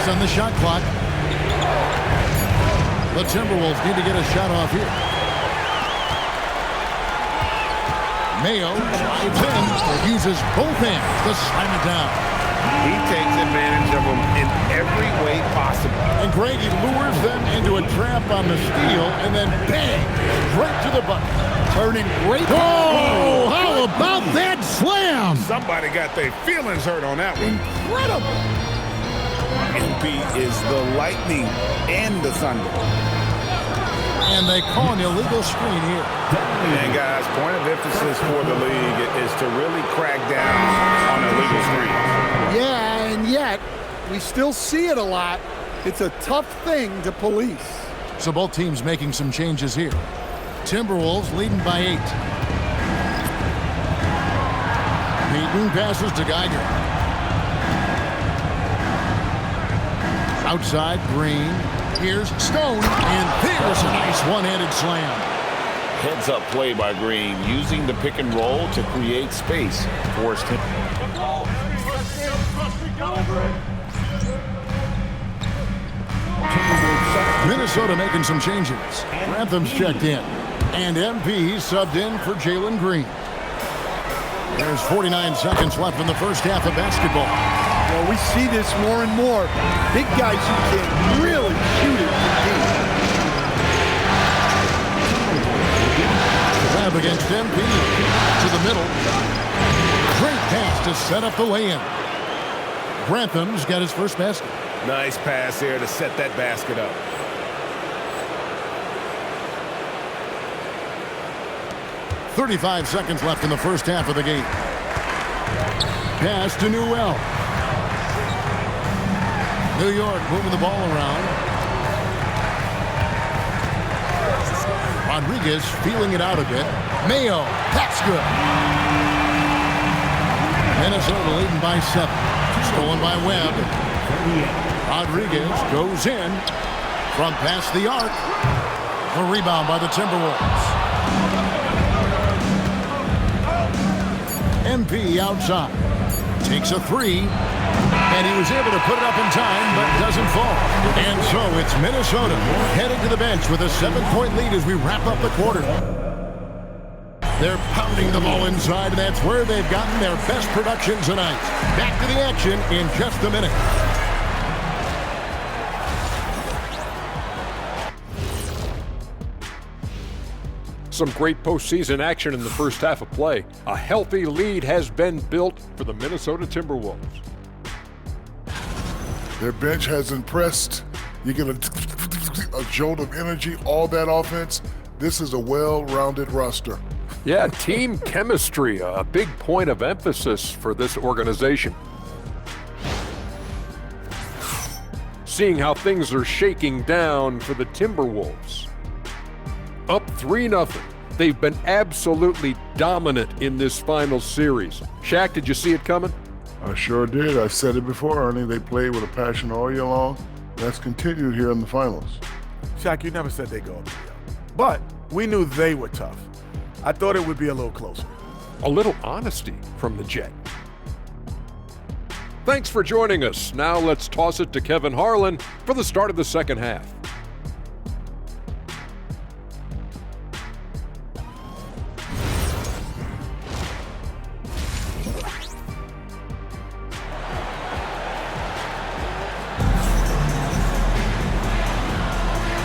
6 on the shot clock. The Timberwolves need to get a shot off here. Mayo drives in, uses both hands to slam it down. He takes advantage of them in every way possible. And Grady lures them into a trap on the steal, and then bang, right to the bucket. Turning great. Whoa! How about that slam? Somebody got their feelings hurt on that one. Incredible. MP is the Lightning and the Thunder. And they call an illegal screen here. And guys, point of emphasis for the league is to really crack down on illegal screens. Yeah, and yet we still see it a lot. It's a tough thing to police. So both teams making some changes here. Timberwolves leading by 8. Peyton passes to Geiger. Outside, Green. Here's Stone, and there's a nice one-handed slam. Heads-up play by Green, using the pick and roll to create space. Forced him. Minnesota making some changes. Grantham's checked in, and MP subbed in for Jalen Green. There's 49 seconds left in the first half of basketball. Well, we see this more and more. Big guys who can really shoot it from deep. Grab against MP. To the middle. Great pass to set up the lay-in. Grantham's got his first basket. Nice pass here to set that basket up. .35 seconds left in the first half of the game. Pass to Newell. New York moving the ball around. Rodriguez feeling it out a bit. Mayo, that's good. Minnesota leading by 7. Stolen by Webb. Rodriguez goes in from past the arc. A rebound by the Timberwolves. MP outside. Takes a 3. And he was able to put it up in time, but doesn't fall. And so it's Minnesota heading to the bench with a 7-point lead as we wrap up the quarter. They're pounding the ball inside, and that's where they've gotten their best production tonight. Back to the action in just a minute. Some great postseason action in the first half of play. A healthy lead has been built for the Minnesota Timberwolves. Their bench has impressed. You get a jolt of energy, all that offense. This is a well-rounded roster. Yeah, team chemistry, a big point of emphasis for this organization. Seeing how things are shaking down for the Timberwolves. Up 3-0. They've been absolutely dominant in this final series. Shaq, did you see it coming? I sure did. I've said it before, Ernie. They played with a passion all year long. That's continued here in the finals. Shaq, you never said they go up to you. But we knew they were tough. I thought it would be a little closer. A little honesty from the Jet. Thanks for joining us. Now let's toss it to Kevin Harlan for the start of the second half.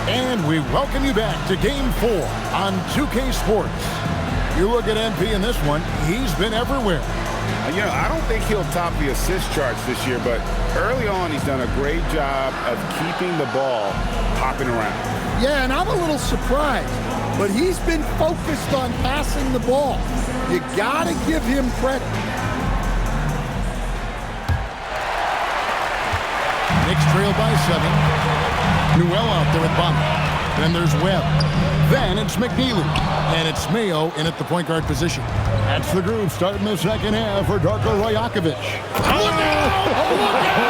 And we welcome you back to Game 4 on 2K Sports. You look at MP in this one, he's been everywhere. You know, I don't think he'll top the assist charts this year, but early on he's done a great job of keeping the ball hopping around. Yeah, and I'm a little surprised, but he's been focused on passing the ball. You gotta give him credit. Knicks trail by 7. Newell out there with Bonner. Then there's Webb. Then it's McNeely. And it's Mayo in at the point guard position. That's the groove starting the second half for Darko Rajakovic. Look out!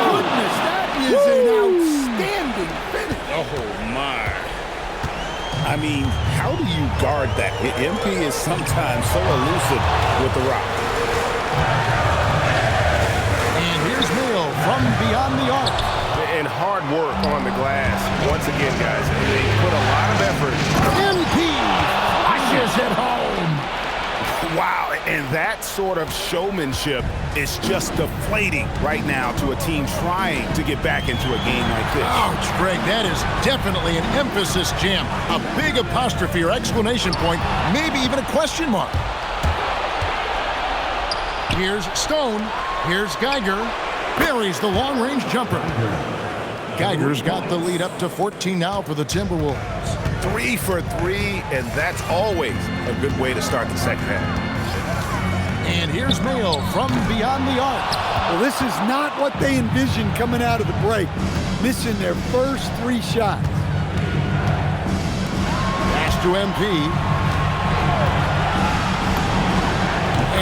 Goodness, that is an outstanding finish. Oh, my. I mean, how do you guard that? MP is sometimes so elusive with the rock. And here's Mayo from beyond the arc. And work on the glass. Once again, guys, they put a lot of effort. MP flushes it home. Wow, and that sort of showmanship is just deflating right now to a team trying to get back into a game like this. Ouch, Greg, that is definitely an emphasis jam. A big apostrophe or exclamation point, maybe even a question mark. Here's Stone. Here's Geiger. Buries the long-range jumper. Geiger's got the lead up to 14 now for the Timberwolves. 3 for 3, and that's always a good way to start the second half. And here's Mayo from beyond the arc. Well, this is not what they envisioned coming out of the break. Missing their first 3 shots. Pass to MP.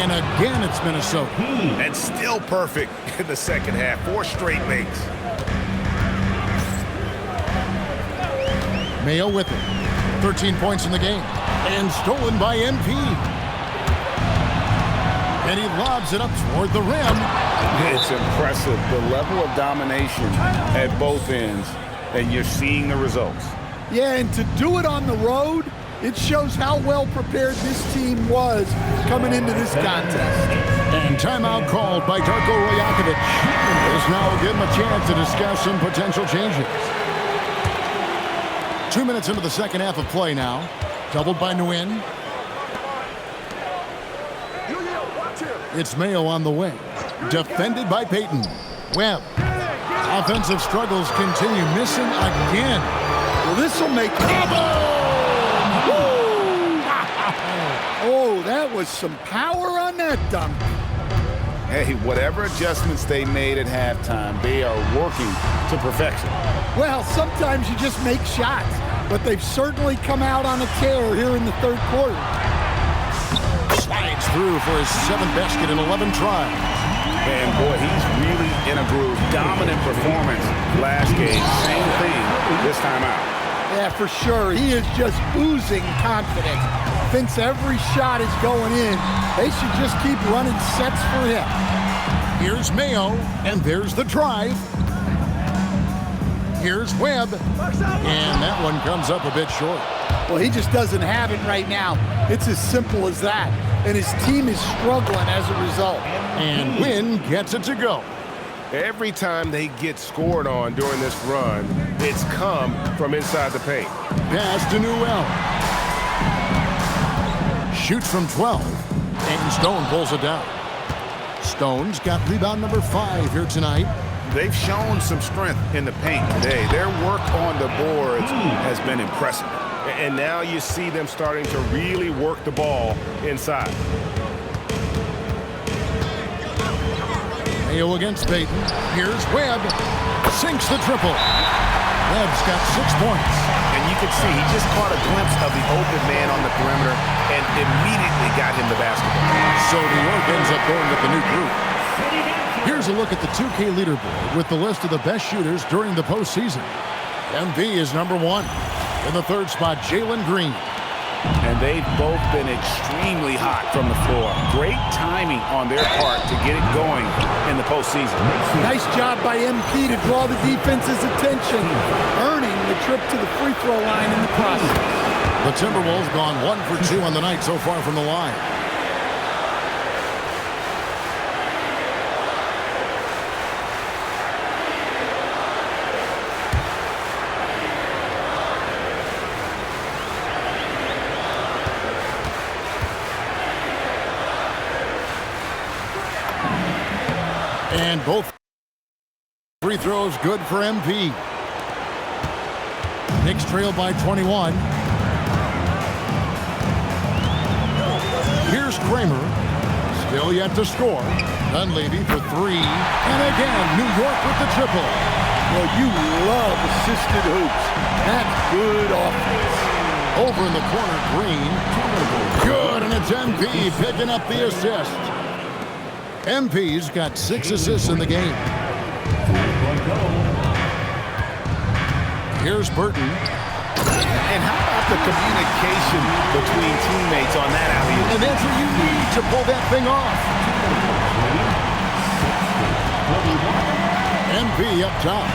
And again, it's Minnesota. And still perfect in the second half. 4 straight makes. Mayo with it. 13 points in the game. And stolen by MP. And he lobs it up toward the rim. It's impressive, the level of domination at both ends, and you're seeing the results. Yeah, and to do it on the road, it shows how well prepared this team was coming into this contest. And timeout called by Darko Rajakovic. This now will give him a chance to discuss some potential changes. 2 minutes into the second half of play now. Doubled by Nguyen. It's Mayo on the wing. Defended by Payton. Webb. Offensive struggles continue. Missing again. Well, this will make it. Oh, that was some power on that dunk. Hey, whatever adjustments they made at halftime, they are working to perfection. Well, sometimes you just make shots, but they've certainly come out on a tear here in the third quarter. Slides through for his 7th basket in 11 tries. And boy, he's really in a groove. Dominant performance last game. Same thing this time out. Yeah, for sure. He is just oozing confidence. Thinks every shot is going in. They should just keep running sets for him. Here's Mayo, and there's the drive. Here's Webb, and that one comes up a bit short. Well, he just doesn't have it right now. It's as simple as that. And his team is struggling as a result. And Wynn gets it to go. Every time they get scored on during this run, it's come from inside the paint. Pass to Newell. Shoots from 12, and Stone pulls it down. Stone's got rebound number 5 here tonight. They've shown some strength in the paint today. Their work on the boards has been impressive. And now you see them starting to really work the ball inside. Mayo against Payton. Here's Webb. Sinks the triple. Webb's got 6 points. And you can see he just caught a glimpse of the open man on the perimeter and immediately got him the basketball. So New York ends up going with the new group. Here's a look at the 2K leaderboard with the list of the best shooters during the postseason. MV is number 1. In the 3rd spot, Jalen Green. And they've both been extremely hot from the floor. Great timing on their part to get it going in the postseason. Nice job by MP to draw the defense's attention, earning the trip to the free throw line in the process. The Timberwolves gone 1 for 2 on the night so far from the line. And both free throws good for MP. Knicks trail by 21. Here's Kramer. Still yet to score. Dunleavy for 3. And again, New York with the triple. Well, you love assisted hoops. That's good offense. Over in the corner, Green. Good, and it's MP picking up the assist. MP's got 6 assists in the game. Here's Burton. And how about the communication between teammates on that alley-oop? And that's what you need to pull that thing off. MP up top.